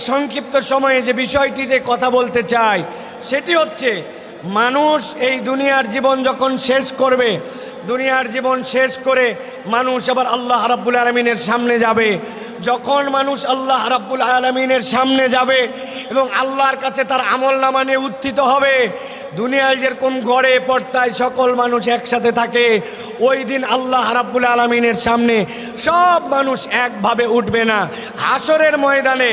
সংক্ষিপ্ত সময়ে যে বিষয়টিতে কথা বলতে চাই সেটি হচ্ছে, মানুষ এই দুনিয়ার জীবন যখন শেষ করবে, দুনিয়ার জীবন শেষ করে মানুষ আবার আল্লাহ রাব্বুল আলামিনের সামনে যাবে। যখন মানুষ আল্লাহ রাব্বুল আলামিনের সামনে যাবে এবং আল্লাহর কাছে তার আমলনামা নিয়ে উত্থিত হবে, দুনিয়ায় যেরকম ঘরে পর্দায় সকল মানুষ একসাথে থাকে, ওই দিন আল্লাহ রাব্বুল আলামিনের সামনে সব মানুষ একভাবে উঠবে না। হাসরের ময়দানে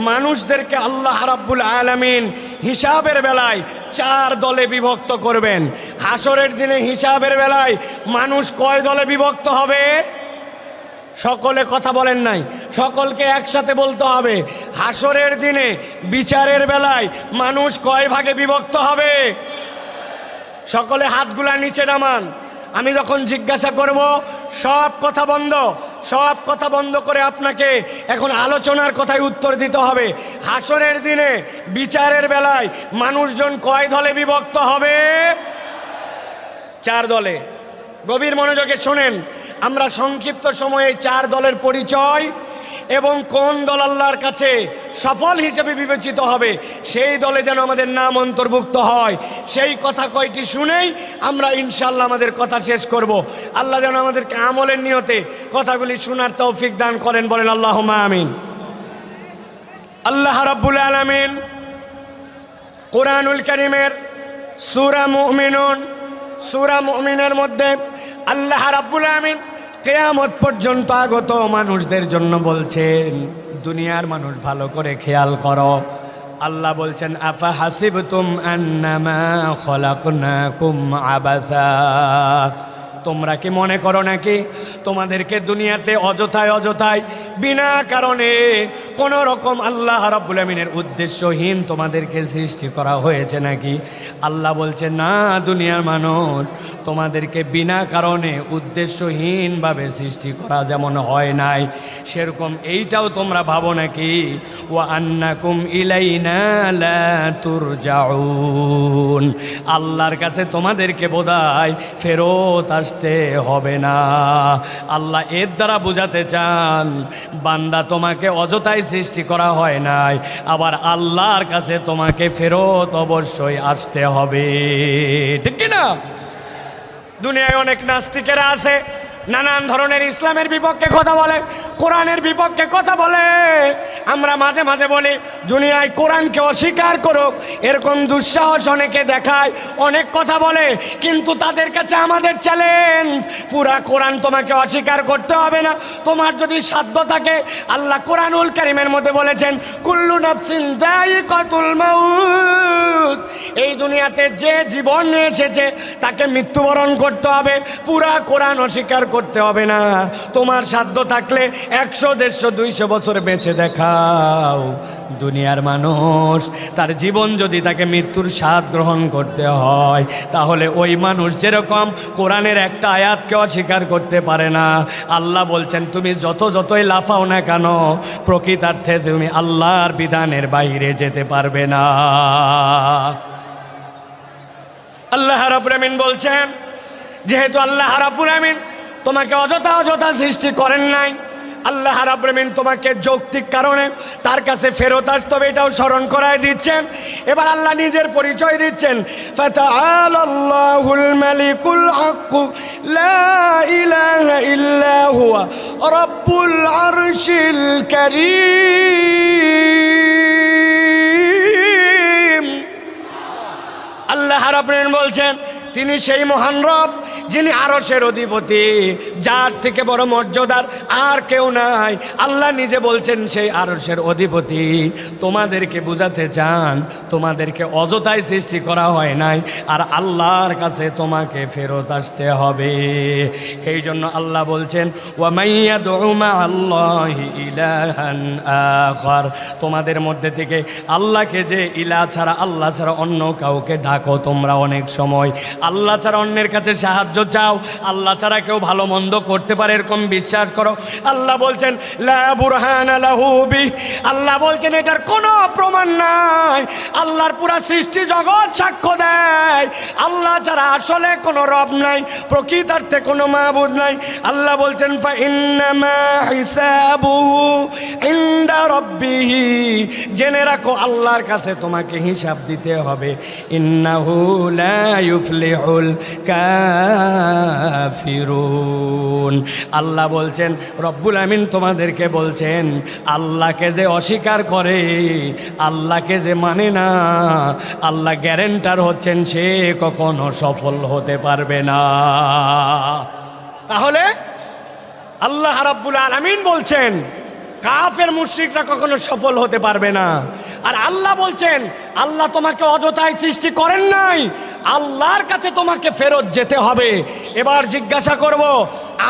মানুষদেরকে আল্লাহ রাব্বুল আলামিন হিসাবের বেলায় 4 দলে বিভক্ত করবেন। হাসরের দিনে হিসাবের বেলায় মানুষ কয় দলে বিভক্ত হবে? সকলে কথা বলেন নাই, সকলকে একসাথে বলতে হবে। হাসরের দিনে বিচারের বেলায় মানুষ কয় ভাগে বিভক্ত হবে? সকলে হাতগুলা নিচে নামান। আমি যখন জিজ্ঞাসা করব সব কথা বন্ধ, সব কথা বন্ধ করে আপনাকে এখন আলোচনার কথায় উত্তর দিতে হবে। হাসরের দিনে বিচারের বেলায় মানুষজন কয় দলে বিভক্ত হবে? 4 দলে। গভীর মনোযোগে শোনেন, আমরা সংক্ষিপ্ত সময়ে 4 দলের পরিচয় এবং কোন দল আল্লাহর কাছে সফল হিসেবে বিবেচিত হবে সেই দলে যেন আমাদের নাম অন্তর্ভুক্ত হয়, সেই কথা কয়টি শুনেই আমরা ইনশাআল্লাহ আমাদের কথা শেষ করব। আল্লাহ যেন আমাদেরকে আমলের নিয়তে কথাগুলি শোনার তৌফিক দান করেন, বলেন আল্লাহুম্মা আমিন। আল্লাহ রাব্বুল আলামিন কোরআনুল কারীমের সূরা মুমিনুন, সূরা মুমিনের মধ্যে আল্লাহ রাব্বুল আলামিন কিয়ামত পর্যন্ত আগত মানুষদের জন্য বলছেন, দুনিয়ার মানুষ ভালো করে খেয়াল করো। আল্লাহ বলছেন, আফা হাসিবতুম আন্নামা খলাকনাকুম আবাসা, তোমরা কি মনে করো নাকি তোমাদেরকে দুনিয়াতে অযথায় অযথায় বিনা কারণে কোনো রকম আল্লাহ রাব্বুল আমিনের উদ্দেশ্যহীন তোমাদেরকে সৃষ্টি করা হয়েছে নাকি? আল্লাহ বলছে, না, দুনিয়ার মানুষ তোমাদেরকে বিনা কারণে উদ্দেশ্যহীনভাবে সৃষ্টি করা যেমন হয় নাই, সেরকম এইটাও তোমরা ভাবো নাকি? ওয়া আন্নাকুম ইলাইনা লা তুরজাউন, আল্লাহর কাছে তোমাদেরকে বোধহয় ফেরত আসতে হবে না। আল্লাহ এর দ্বারা বোঝাতে চান, বান্দা তোমাকে অযথায় সৃষ্টি করা হয় নাই, আবার আল্লাহর কাছে তোমাকে ফেরত অবশ্যই আসতে হবে, ঠিক কি না? দুনিয়ায় অনেক নাস্তিকেরা আছে, নানান ধরনের ইসলামের বিপক্ষে কথা বলে, কোরআনের বিপক্ষে কথা বলে। আমরা মাঝে মাঝে বলি দুনিয়ায় কোরআনকে অস্বীকার করুক, এরকম দুঃসাহস অনেকে দেখায়, অনেক কথা বলে, কিন্তু তাদের কাছে আমাদের চ্যালেঞ্জ, পুরা কোরআন তোমাকে অস্বীকার করতে হবে না। তোমার যদি সাধ্য থাকে, আল্লাহ কোরআনুল কারীমের মধ্যে বলেছেন, কুল্লু নাফসিন যায়িকাতুল মাউত, এই দুনিয়াতে যে জীবন নিয়ে এসেছে তাকে মৃত্যুবরণ করতে হবে, পুরা কোরআন অস্বীকার করতে হবে না। তোমার সাধ্য থাকলে 100, 150, 200 বছর বেঁচে দেখাও। দুনিয়ার মানুষ তার জীবন যদি তাকে মৃত্যুর স্বাদ গ্রহণ করতে হয়, তাহলে ওই মানুষ যেরকম কোরআনের একটা আয়াতকে অস্বীকার করতে পারে না, আল্লাহ বলছেন তুমি যতই লাফাও না কেন, প্রকৃতার্থে তুমি আল্লাহর বিধানের বাইরে যেতে পারবে না। আল্লাহ রাব্বুল আমিন বলছেন, যেহেতু আল্লাহ রাব্বুল আমিন তোমাকে অযথা সৃষ্টি করেন নাই, আল্লাহ রাব্বুল আমিন তোমাকে যৌক্তিক কারণে তার কাছে ফেরত আসতে হবে, এটাও স্মরণ করায় দিচ্ছেন। এবার আল্লাহ নিজের পরিচয় দিচ্ছেন, ফাতাআলাল্লাহুল মালিকুল হক লা ইলাহা ইল্লা হুয়া রাব্বুল আরশিল কারীম। আল্লাহ রাব্বুল আমিন বলছেন, তিনি সেই মহান রব যিনি আরশের অধিপতি, যার থেকে বড় মর্যাদার আর কেউ নাই। আল্লাহ নিজে বলছেন সেই আরশের অধিপতি। তোমাদেরকে বুঝাতে চান তোমাদেরকে অযথায় সৃষ্টি করা হয় নাই, আর আল্লাহর কাছে তোমাকে ফেরত আসতে হবে। এই জন্য আল্লাহ বলছেন, ওয়া মাইয়াদউ মাআল্লাহি ইলাহান আখার, তোমাদের মধ্যে থেকে আল্লাহকে যে ইলাহ ছাড়া, আল্লাহ ছাড়া অন্য কাউকে ডাকো তোমরা, অনেক সময় আল্লাহ ছাড়া অন্যের কাছে সাহায্য সাহায্য চাও, আল্লাহ ছাড়া কেউ ভালো মন্দ করতে পারে এরকম বিশ্বাস করো। আল্লাহ বলছেন লা বুরহানা লাহু বি, আল্লাহ বলছেন এটার কোনো প্রমাণ নাই। আল্লাহর পুরা সৃষ্টি জগৎ সাক্ষ্য দেয় আল্লাহ ছাড়া আসলে কোনো রব নাই, প্রকৃতার্থে কোনো মাবুদ নাই। আল্লাহ বলছেন ফা ইন্নামা হিসাবুহু ইনদা রাব্বিহি, জেনে রাখো আল্লাহর কাছে তোমাকে হিসাব দিতে হবে। ইন্নাহু লা ইউফলিহুল কাফিরুন, আল্লাহ বলছেন, রব্বুল আমিন তোমাদেরকে বলছেন আল্লাহকে যে অস্বীকার করে, আল্লাহকে যে মানে না, আল্লাহ গ্যারেন্টার হচ্ছেন সে কখনো সফল হতে পারবে না। তাহলে আল্লাহ রাব্বুল আলামিন বলছেন কাফের মুশরিকরা কখনো সফল হতে পারবে না। আর আল্লাহ বলছেন আল্লাহ তোমাকে অযথায় সৃষ্টি করেন নাই, আল্লাহর কাছে তোমাকে ফেরত যেতে হবে। এবার জিজ্ঞাসা করব,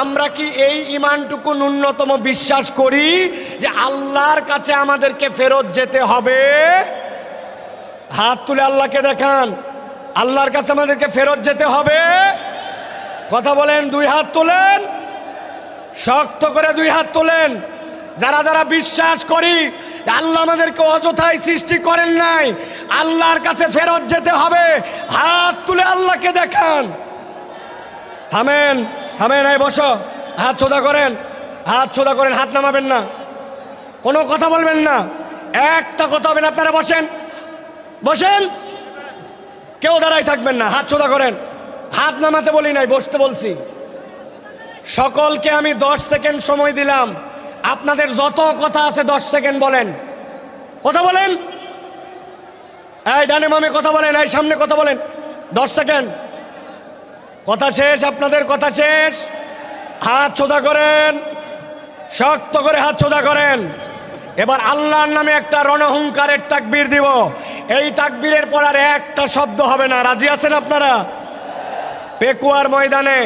আমরা কি এই ঈমানটুকু ন্যূনতম বিশ্বাস করি যে আল্লাহর কাছে আমাদেরকে ফেরত যেতে হবে? হাত তুলে আল্লাহকে দেখান, আল্লাহর কাছে আমাদেরকে ফেরত যেতে হবে। কথা বলেন, দুই হাত তোলেন, শক্ত করে দুই হাত তোলেন। যারা যারা বিশ্বাস করি আল্লাহ আমাদেরকে অযথায় সৃষ্টি করেন নাই, আল্লাহর কাছে ফেরত যেতে হবে, হাত তুলে আল্লাহকে দেখান। থামেন থামেন, এই বসো, হাত সোজা করেন, হাত সোজা করেন, হাত নামাবেন না, কোনো কথা বলবেন না, একটা কথা হবে না। আপনারা বসেন বসেন, কেউ দাঁড়াই থাকবেন না, হাত সোজা করেন। হাত নামাতে বলি নাই, বসতে বলছি। সকলকে আমি 10 সেকেন্ড সময় দিলাম, আপনাদের যত কথা আছে 10 সেকেন্ড বলেন, কথা বলেন। এই ডানে মামে কথা বলেন, এই সামনে কথা বলেন, 10 সেকেন্ড। কথা শেষ, আপনাদের কথা শেষ। হাত সোজা করেন, শক্ত করে হাত সোজা করেন। এবার আল্লাহর নামে একটা রণহুঙ্কারের তাকবীর দিব। এই তাকবীরের পর আর একটা শব্দ হবে না। রাজি আছেন আপনারা? পেকুয়ার ময়দানে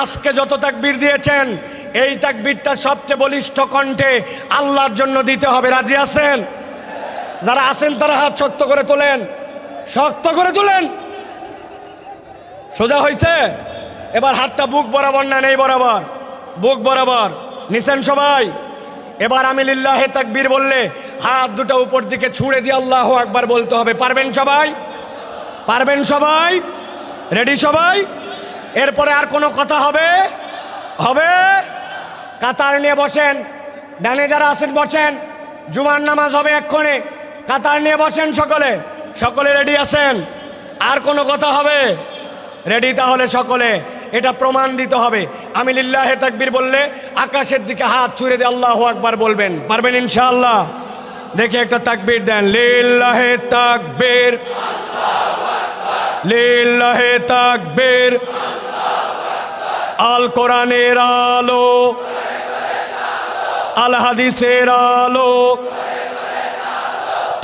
আজকে যত তাকবীর দিয়েছেন, এই তাকবীরটা সবচেয়ে বলিষ্ঠ কণ্ঠে আল্লাহর জন্য দিতে হবে। রাজি আছেন? যারা আছেন তারা হাত শক্ত করে তোলেন, শক্ত করে তোলেন। সোজা হয়েছে? এবার হাতটা বুক বরাবর না, নেই বরাবর, বুক বরাবর নিছেন সবাই। এবার আমি লিল্লাহে তাকবীর বললে হাত দুটো উপর দিকে ছুঁড়ে দিয়ে আল্লাহু আকবার বলতে হবে। পারবেন সবাই? পারবেন সবাই? রেডি সবাই? এরপরে আর কোনো কথা হবে? হবে? কাতার নিয়ে বসেন, ডানে যারা আছেন বসেন, জুমার নামাজ হবে এক্ষণে। কাতার নিয়ে বসেন সকলে, সকলে রেডি আছেন? আর কোনো কথা হবে? রেডি? তাহলে সকলে এটা প্রমাণ দিতে হবে। আমি লিল্লাহে তাকবীর বললে আকাশের দিকে হাত ছুঁড়ে দিয়ে আল্লাহু আকবার বলবেন। পারবেন ইনশাআল্লাহ? দেখে একটা তাকবীর দেন, লিল্লাহে তাকবীর, লিল্লাহে তাকবীর। আল কোরআনের আলো, আল হাদিসের আলো,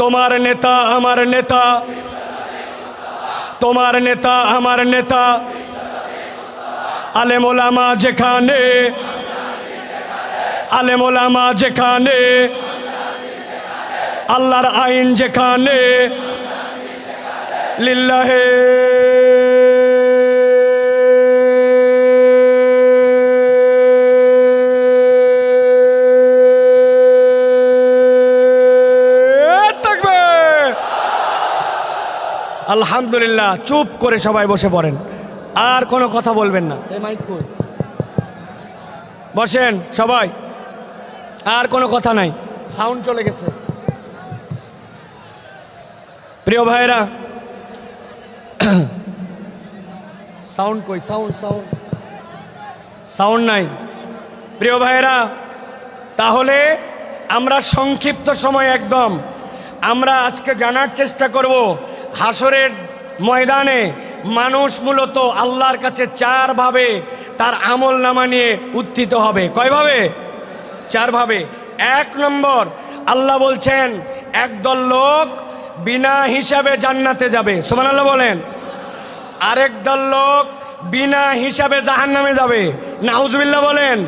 তোমার নেতা আমার নেতা, তোমার নেতা আমার নেতা, আলেম ওলামা যেখানে, আলেম ওলামা যেখানে, আল্লাহর আইন যেখানে, লিল্লাহে আলহামদুলিল্লাহ। চুপ করে সবাই বসে পড়েন, আর কোনো কথা বলবেন না। বসেন সবাই, আর কোনো কথা নাই। সাউন্ড চলে গেছে। প্রিয় ভাইরা, সাউন্ড কই? সাউন্ড সাউন্ড সাউন্ড নাই। প্রিয় ভাইরা, তাহলে আমরা সংক্ষিপ্ত সময় একদম আমরা আজকে জানার চেষ্টা করব হাসরের ময়দানে মানুষ মূলত আল্লাহর কাছে 4 ভাবে তার আমল নামা নিয়ে উত্থিত হবে। কয়ভাবে? 4 ভাবে। 1 নম্বর, আল্লাহ বলছেন একদল লোক বিনা হিসাবে জান্নাতে যাবে, সুবহানাল্লাহ বলেন। আরেক দল লোক বিনা হিসাবে জাহান্নামে যাবে, নাউজুবিল্লাহ বলেন।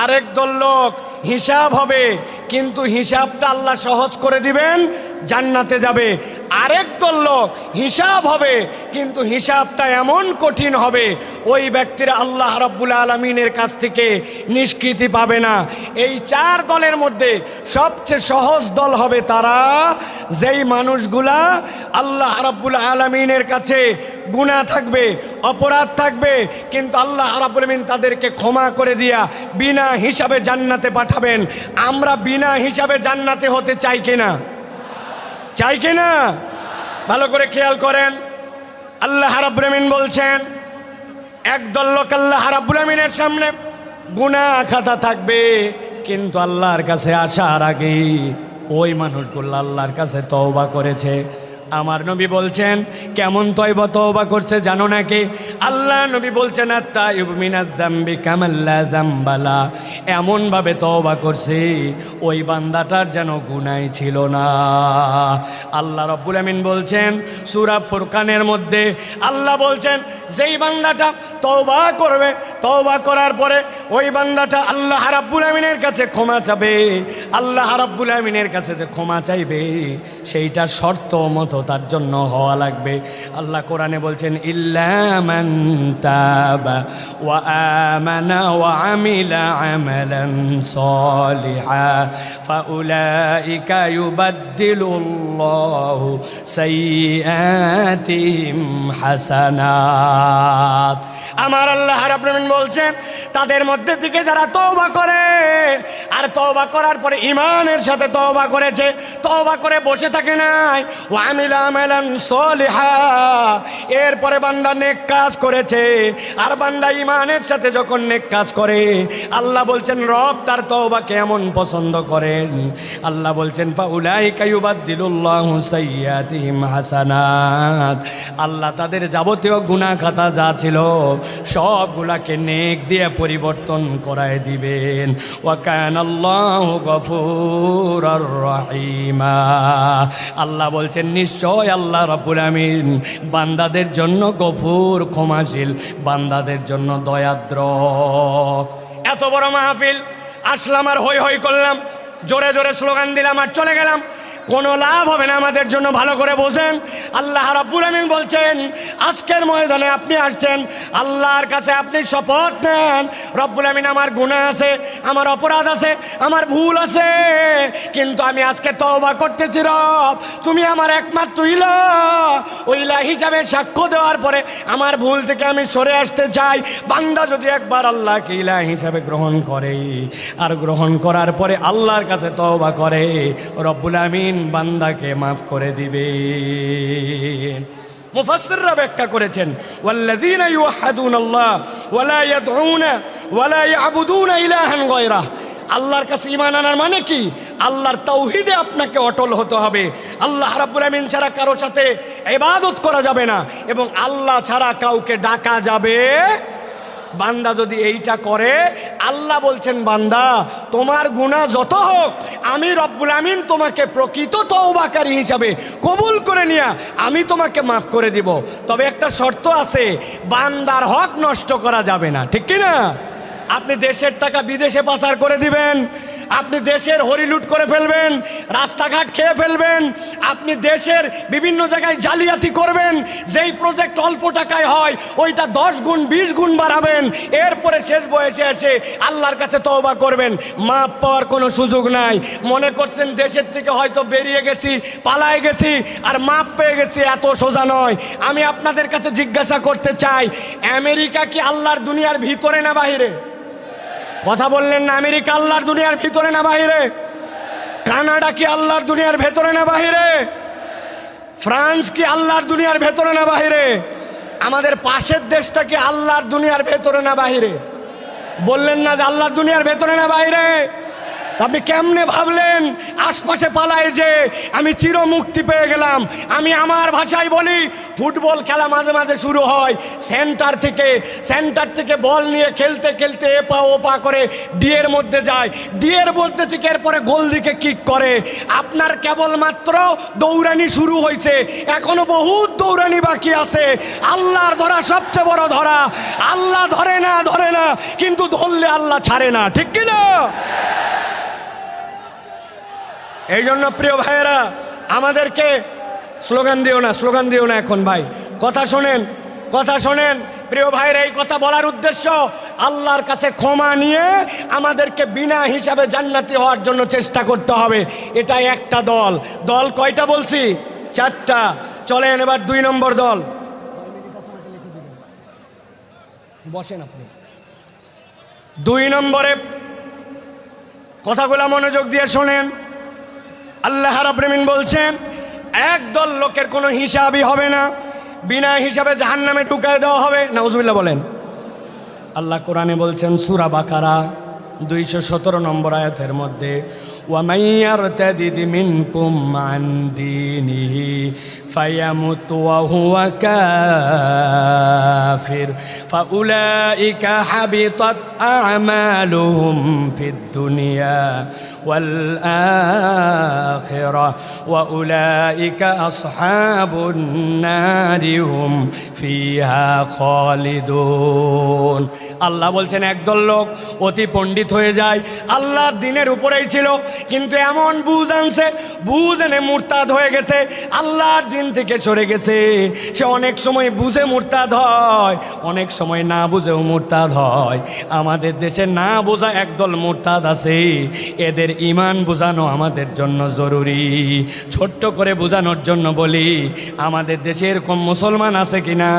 আরেক দল লোক হিসাব হবে, কিন্তু হিসাবটা আল্লাহ সহজ করে দিবেন, জান্নাতে যাবে। আরেক দল লোক হিসাব হবে, কিন্তু হিসাবটা এমন কঠিন হবে ওই ব্যক্তিরা আল্লাহ রাব্বুল আলামিনের কাছ থেকে নিষ্কৃতি পাবে না। এই 4 দলের মধ্যে সবচেয়ে সহজ দল হবে তারা, যেই মানুষগুলা আল্লাহ রাব্বুল আলামিনের কাছে গুনাহ থাকবে, অপরাধ থাকবে, কিন্তু আল্লাহ রাব্বুল আলামিন তাদেরকে ক্ষমা করে দিয়া বিনা হিসাবে জান্নাতে পাঠাবেন। আমরা বিনা হিসাবে জান্নাতে হতে চাই কিনা? চাই কিনা? ভালো করে খেয়াল করেন। আল্লাহ রাব্বুল আলামিন বলছেন, একদল লোক আল্লাহ রাব্বুল আলামিনের সামনে গুনাহ খাতা থাকবে, কিন্তু আল্লাহর কাছে আসার আগে ওই মানুষগুলো আল্লাহর কাছে তওবা করেছে। আমার নবী বলছেন, কেমন তওবা করছে জানো নাকি? আল্লাহ নবী বলছেন, আত-তাইয়িবু মিনাজ যামবি কামান লা যামবা লা, এমনভাবে তওবা করছে ওই বান্দাটার যেন গুনাহই ছিল না। আল্লাহ রাব্বুল আমিন বলছেন সূরা ফুরকানের মধ্যে, আল্লাহ বলছেন যেই বান্দাটা তওবা করবে, তওবা করার পরে ওই বান্দাটা আল্লাহ রাব্বুল আমিনের কাছে ক্ষমা চাবে, আল্লাহ রাব্বুল আমিনের কাছে যে ক্ষমা চাইবে সেইটা শর্ত মতো তার জন্য হওয়া লাগবে। আল্লাহ কোরআনে বলছেন, ইল্লা মান তাবা ওয়া আমানা ওয়া আমিলা আমালান সালিহা ফাউলাইকা ইউবাদদিলুল্লাহু সাইয়্যাতিহিম হাসানাত। আমার আল্লাহ রাব্বুল আমিন বলছেন, তাদের মধ্যে থেকে যারা তওবা করে আর তওবা করার পরে ঈমানের সাথে তওবা করেছে, তওবা করে বসে থাকে নাই, ওয়া আমিলা আমালান সালিহা, এরপরে বান্দা নেক কাজ করেছে, আর বান্দা ঈমানের সাথে যখন নেক কাজ করে আল্লাহ বলছেন রব তার তওবাকে এমন পছন্দ করেন। আল্লাহ বলছেন ফাউলাইকা ইউবাদদিলুল্লাহু সাইয়্যাতিহিম হাসানাত, আল্লাহ তাদের যাবতীয় গুনাহ খাতা যা ছিল সবগুলাকে নেক দিয়ে পরিবর্তন করায় দিবেন। ওয়া কানাল্লাহু গফুরুর রহিমা, আল্লাহ বলছেন নিশ্চয় আল্লাহ রাব্বুল আমিন বান্দাদের জন্য গফুর, ক্ষমাশীল, বান্দাদের জন্য দয়াদ্র। এত বড় মাহফিল আসলাম আর হই হই করলাম, জোরে জোরে স্লোগান দিলাম আর চলে গেলাম, কোনো লাভ হবে না আমাদের জন্য। ভালো করে বোঝেন, আল্লাহ রাব্বুল আমিন বলছেন আজকের ময়দানে আপনি আসছেন, আল্লাহর কাছে আপনি শপথ নেন, রব্বুল আমিন আমার গুনাহ আছে, আমার অপরাধ আছে, আমার ভুল আছে, কিন্তু আমি আজকে তওবা করতেছি রব, তুমি আমার একমাত্র ইলাহ, ওই ইলাহ হিসাবে সাক্ষ্য দেওয়ার পরে আমার ভুল থেকে আমি সরে আসতে চাই। বান্দা যদি একবার আল্লাহকে ইলাহ হিসাবে গ্রহণ করে আর গ্রহণ করার পরে আল্লাহর কাছে তওবা করে, রব্বুল আমিন বান্দাকে মাফ করে দিবেন। মুফাসসিররা ব্যাখ্যা করেছেন, ওয়াল্লাযীনা ইউওয়াহ্হিদুনাল্লাহ ওয়া লা ইয়াদউনা ওয়া লা ইয়াবুদুনা ইলাহান গায়রাহ, আল্লাহর কাছে ঈমান আনার মানে কি? আল্লাহর তাওহীদে আপনাকে অটল হতে হবে। আল্লাহ রাব্বুল আমিন ছাড়া কারো সাথে ইবাদত করা যাবে না এবং আল্লাহ ছাড়া কাউকে ডাকা যাবে। বান্দা যদি এইটা করে, আল্লাহ বলছেন বান্দা তোমার গুনাহ যত হোক আমি রব্বুল আমিন তোমাকে প্রকৃত তওবাকারী হিসাবে কবুল করে নিয়া আমি তোমাকে মাফ করে দিব। তবে একটা শর্ত আছে, বান্দার হক নষ্ট করা যাবে না, ঠিক কি না? আপনি দেশের টাকা বিদেশে পাচার করে দিবেন, আপনি দেশের হরিলুট করে ফেলবেন, রাস্তাঘাট খেয়ে ফেলবেন, আপনি দেশের বিভিন্ন জায়গায় জালিয়াতি করবেন, যেই প্রজেক্ট অল্প টাকায় হয় ওইটা 10 গুণ 20 গুণ বাড়াবেন, এরপরে শেষ বয়সে এসে আল্লাহর কাছে তওবা করবেন, মাপ পাওয়ার কোনো সুযোগ নাই। মনে করছেন দেশের থেকে হয়তো বেরিয়ে গেছি, পালায় গেছি আর মাপ পেয়ে গেছি, এত সোজা নয়। আমি আপনাদের কাছে জিজ্ঞাসা করতে চাই, আমেরিকা কি আল্লাহর দুনিয়ার ভিতরে না বাহিরে? কথা বললেন না। আমেরিকা আল্লাহর দুনিয়ার ভিতরে না বাহিরে? কানাডা কি আল্লাহর দুনিয়ার ভেতরে না বাহিরে? ফ্রান্স কি আল্লাহর দুনিয়ার ভেতরে না বাহিরে? আমাদের পাশের দেশটা কি আল্লাহর দুনিয়ার ভেতরে না বাহিরে? বললেন না যে আল্লাহর দুনিয়ার ভেতরে না বাহিরে? আপনি কেমনে ভাবলেন আশপাশে পালায় যে আমি চির মুক্তি পেয়ে গেলাম? আমি আমার ভাষায় বলি, ফুটবল খেলা মাঝে মাঝে শুরু হয় সেন্টার থেকে বল নিয়ে খেলতে খেলতে এপা ওপা করে ডিয়ের মধ্যে যায়, ডিয়ের মধ্যে থেকে এরপরে গোল দিকে কিক করে। আপনার কেবলমাত্র দৌড়ানি শুরু হয়েছে, এখনো বহুত দৌড়ানি বাকি আছে। আল্লাহর ধরা সবচেয়ে বড় ধরা। আল্লাহ ধরে না কিন্তু ধরলে আল্লাহ ছাড়ে না, ঠিক কিনা? এই জন্য প্রিয় ভাইয়েরা, আমাদেরকে স্লোগান দিও না এখন ভাই, কথা শোনেন, কথা শোনেন প্রিয় ভাইরা। এই কথা বলার উদ্দেশ্য আল্লাহর কাছে ক্ষমা নিয়ে আমাদেরকে বিনা হিসাবে জান্নাতি হওয়ার জন্য চেষ্টা করতে হবে। এটা একটা দল। দল কয়টা বলছি? 4টা। চলেন এবার 2 নম্বর দল। বসেন আপনি। 2 নম্বরে কথাগুলো মনোযোগ দিয়ে শোনেন। আল্লাহ রাব্বুল আলামিন বলছেন একদল লোকের কোনো হিসাবই হবে না, বিনা হিসাবে জাহান্নামে ঢুকায় দেওয়া হবে। নাউজুবিল্লাহ বলেন। আল্লাহ কোরআনে বলছেন সূরা বাকারা 217 নম্বর আয়াতের মধ্যে, ওয়ামান ইয়ারতাদিদ মিনকুম আন দীনিহি ফায়ামুত ওয়া হুয়া কাফির ফাউলাইকা হাবিতাত আ'মালুহুম ফিদ দুনিয়া ওয়াল আখিরাহ ওয়া উলাইকা আসহাবুন নারি হুম ফিহা খালিদুন। আল্লাহ বলছেন একদল লোক অতি পণ্ডিত হয়ে যায়, আল্লাহর দিনের উপরেই ছিল, কিন্তু এমন বুঝ আনছে, বুঝ এনে মুরতাদ হয়ে গেছে, আল্লাহর দিন থেকে সরে গেছে। সে অনেক সময় বুঝে মুরতাদ হয়, অনেক সময় না বুঝেও মুরতাদ হয়। আমাদের দেশে না বোঝা একদল মুরতাদ আছে, এদের ঈমান বোঝানো আমাদের জন্য জরুরি। ছোট্ট করে বোঝানোর জন্য বলি, আমাদের দেশে এরকম মুসলমান আছে কিনা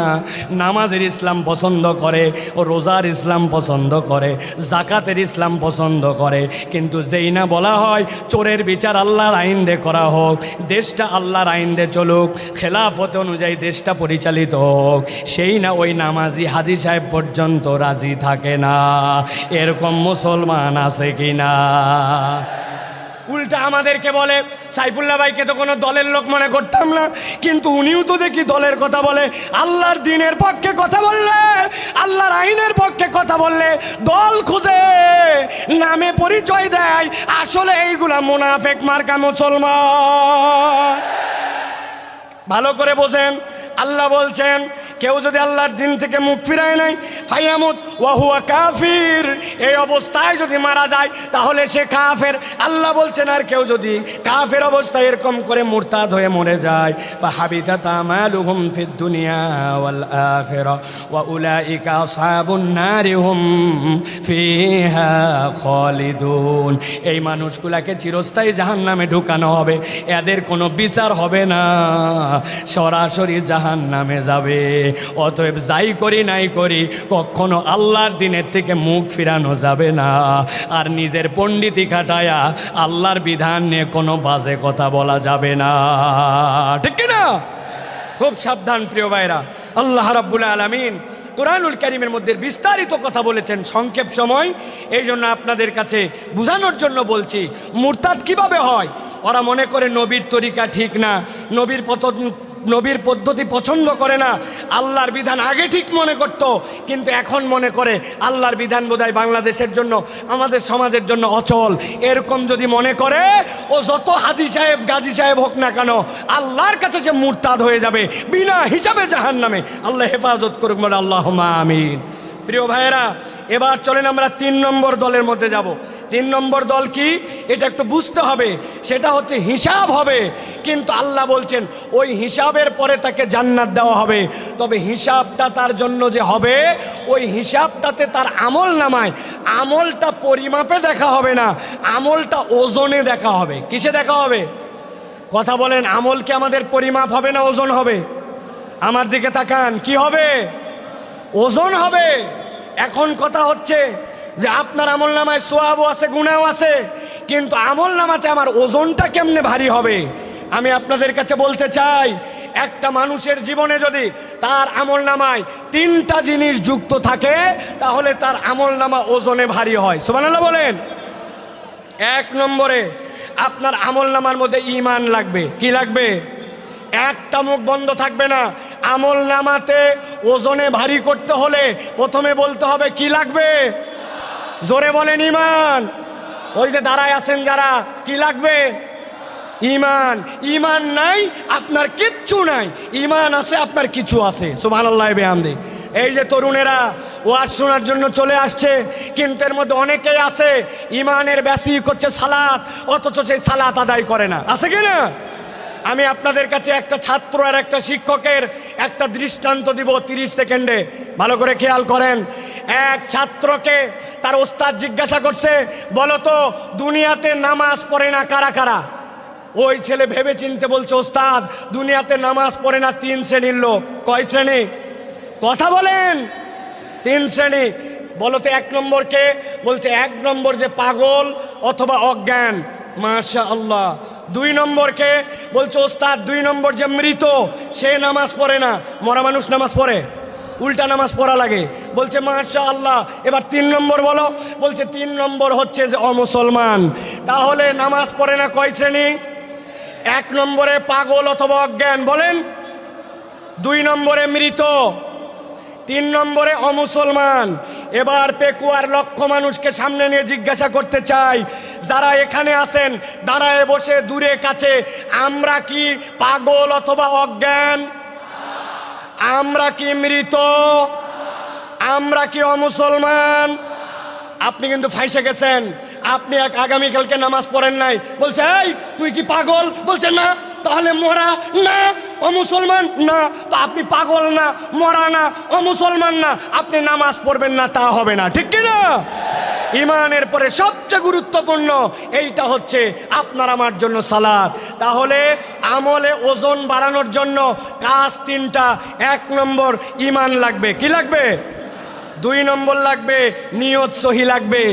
নামাজের ইসলাম পছন্দ করে, রোজার ইসলাম পছন্দ করে, জাকাতের ইসলাম পছন্দ করে, কিন্তু যেই না বলা হয় চোরের বিচার আল্লাহর আইন দিয়ে করা হোক, দেশটা আল্লাহর আইন দিয়ে চলুক, খেলাফত অনুযায়ী দেশটা পরিচালিত হোক, সেই না ওই নামাজি হাজী সাহেব পর্যন্ত রাজি থাকে না। এরকম মুসলমান আছে কিনা? উল্টা আমাদেরকে বলে সাইফুল্লাহ ভাইকে তো কোনো দলের লোক মনে করতাম না, কিন্তু উনিও তো দেখি দলের কথা বলে। আল্লাহর দিনের পক্ষে কথা বললে, আল্লাহর আইনের পক্ষে কথা বললে দল খুঁজে নামে পরিচয় দেয়। আসলে এইগুলা মুনাফেক মার্কা মুসলমান। ভালো করে বোঝেন। আল্লাহ বলছেন কেউ যদি আল্লাহর দিন থেকে মুখ ফিরায় নাই, ফায়ামুত ওয়া হুয়া কাফির, এই অবস্থায় যদি মারা যায় তাহলে সে কাফের। আল্লাহ বলছেন আর কেউ যদি কাফের অবস্থায় এরকম করে মুরতাদ হয়ে মরে যায়, ফাহাবিতাত আমালুহুম ফিদ দুনিয়া ওয়াল আখিরাহ ওয়া উলাইকা আসহাবুন নারি হুম ফিহা খালিদুন। এই মানুষগুলাকে চিরস্থায়ী জাহান্নামে ঢুকানো হবে, এদের কোনো বিচার হবে না, সরাসরি জাহান্নামে যাবে। অতএব যাই করি নাই করি কখনো আল্লাহর দিনের থেকে মুখ ফিরানো যাবে না। আর নিজের পণ্ডিতি খাটায়া আল্লাহর বিধান নিয়ে কোনো বাজে কথা বলা যাবে না, ঠিক না? খুব সাবধান প্রিয় ভাইরা। আল্লাহ রাব্বুল আলামিন কুরআনুল কারীমের মধ্যে বিস্তারিত কথা বলেছেন, সংক্ষেপ সময় এই জন্য আপনাদের কাছে বোঝানোর জন্য বলছি। মুরতাদ কিভাবে হয়? ওরা মনে করে নবীর তরিকা ঠিক না, নবীর পদ্ধতি পছন্দ করে না, আল্লাহর বিধান আগে ঠিক মনে করত, কিন্তু এখন মনে করে আল্লাহর বিধান বোধহয় বাংলাদেশের জন্য, আমাদের সমাজের জন্য অচল। এরকম যদি মনে করে, ও যত হাজী সাহেব গাজী সাহেব হোক না কেন, আল্লাহর কাছে সে মুরতাদ হয়ে যাবে, বিনা হিসাবে জাহান্নামে। আল্লাহ হেফাজত করুক, বলে আল্লাহুম্মা আমিন। প্রিয় ভাইয়েরা, এবার চলেন আমরা 3 নম্বর দলের মধ্যে যাব। 3 নম্বর দল কি এটা একটু বুঝতে হবে। সেটা হচ্ছে হিসাব হবে, কিন্তু আল্লাহ বলছেন ওই হিসাবের পরে তাকে জান্নাত দেওয়া হবে। তবে হিসাবটা তার জন্য যে হবে, ওই হিসাবটাতে তার আমল নামায়, আমলটা পরিমাপে দেখা হবে না, আমলটা ওজনে দেখা হবে। কিসে দেখা হবে? কথা বলেন। আমল কি আমাদের পরিমাপ হবে না ওজন হবে? আমার দিকে তাকান। কি হবে? ওজন হবে। এখন কথা হচ্ছে যে আপনার আমল নামায় সোয়াবও আছে, গুনাহও আছে, কিন্তু আমল নামাতে আমার ওজনটা কেমনে ভারী হবে? আমি আপনাদের কাছে বলতে চাই, একটা মানুষের জীবনে যদি তার আমল নামায় 3টা জিনিস যুক্ত থাকে, তাহলে তার আমল নামা ওজনে ভারী হয়। সুবহানাল্লাহ বলেন। 1 নম্বরে আপনার আমল নামার মধ্যে ঈমান লাগবে। কি লাগবে? একটা মুখ বন্ধ থাকবে না। আমল নামাতে ওজনে ভারী করতে হলে প্রথমে বলতে হবে কি লাগবে? জোরে বলেন ঈমান। ওই যে দাঁড়ায় আছেন যারা, কি লাগবে? ঈমান। ঈমান নাই আপনার কিচ্ছু নাই, ঈমান আছে আপনার কিছু আছে। সুবহানাল্লাহ বিহামদি। এই যে তরুণেরা ওয়াজ শোনার জন্য চলে আসছে, কিন্তু এর মধ্যে অনেকেই আছে ঈমানের বেশি করছে সালাত, অথচ সেই সালাত আদায় করে না। আছে কি না? আমি আপনাদের কাছে একটা ছাত্র আর একটা শিক্ষকের একটা দৃষ্টান্ত দিব 30 সেকেন্ডে, ভালো করে খেয়াল করেন। এক ছাত্রকে তার ওস্তাদ জিজ্ঞাসা করছে, বলো তো দুনিয়াতে নামাজ পড়ে না কারা কারা? ওই ছেলে ভেবে চিনতে বলছে, ওস্তাদ দুনিয়াতে নামাজ পড়ে না 3 শ্রেণীর লোক। কয় শ্রেণী? কথা বলেন। 3 শ্রেণী। বলো তো 1 নম্বর কে? বলছে 1 নম্বর যে পাগল অথবা অজ্ঞান। মাশাআল্লাহ। 2 নম্বর কে? বলছে ওস্তাদ 2 নম্বর যে মৃত, সে নামাজ পড়ে না। মরা মানুষ নামাজ পড়ে? উল্টা নামাজ পড়া লাগে। বলছে মাশাআল্লাহ। এবার 3 নম্বর বলো। বলছে 3 নম্বর হচ্ছে যে অমুসলমান। তাহলে নামাজ পড়ে না কয় শ্রেণী? 1 নম্বরে পাগল অথবা অজ্ঞান বলেন, 2 নম্বরে মৃত, 3 নম্বরে অমুসলমান। এবার পেকুয়ার লক্ষ মানুষকে সামনে নিয়ে জিজ্ঞাসা করতে চাই, যারা এখানে আছেন দাঁড়ায় বসে দূরে কাছে, আমরা কি পাগল অথবা অজ্ঞান? আমরা কি মৃত? আমরা কি অমুসলমান? আপনি কিন্তু ফাঁসে গেছেন। আপনি আগামীকালকে নামাজ পড়েন নাই, বলছে এই তুই কি পাগল? বলছে না। তাহলে মরা না, অমুসলমান না। তো আপনি পাগল না, মরা না, অমুসলমান না, আপনি নামাজ পড়বেন না, তা হবে না, ঠিক কিনা? ইমানের পরে সবচেয়ে গুরুত্বপূর্ণ এইটা হচ্ছে আপনার আমার জন্য সালাত। তাহলে আমলে ওজন বাড়ানোর জন্য কাজ 3টা। 1 নম্বর ইমান লাগবে। কি লাগবে? 2 নম্বর লাগবে নিয়ত সহি লাগবে,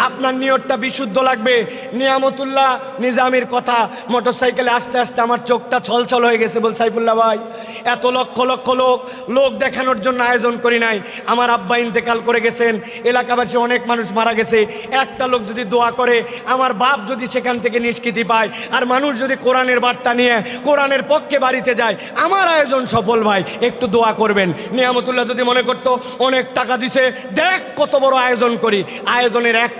আপনার নিয়তটা বিশুদ্ধ লাগবে। নিয়ামতুল্লাহ নিজামির কথা, মোটরসাইকেলে আসতে আসতে আমার চোখটা ছলছল হয়ে গেছে। বল সাইফুল্লাহ ভাই, এত লক্ষ লক্ষ লোক দেখানোর জন্য আয়োজন করি নাই। আমার আব্বা ইন্তেকাল করে গেছেন, এলাকাবাসী অনেক মানুষ মারা গেছে। একটা লোক যদি দোয়া করে, আমার বাপ যদি সেখান থেকে নিষ্কৃতি পায়, আর মানুষ যদি কোরআনের বার্তা নিয়ে কোরআনের পক্ষে বাড়িতে যায়, আমার আয়োজন সফল ভাই। একটু দোয়া করবেন। নিয়ামতুল্লাহ যদি মনে করতো অনেক টাকা দিছে, দেখ কত বড় আয়োজন করি, আয়োজনের এক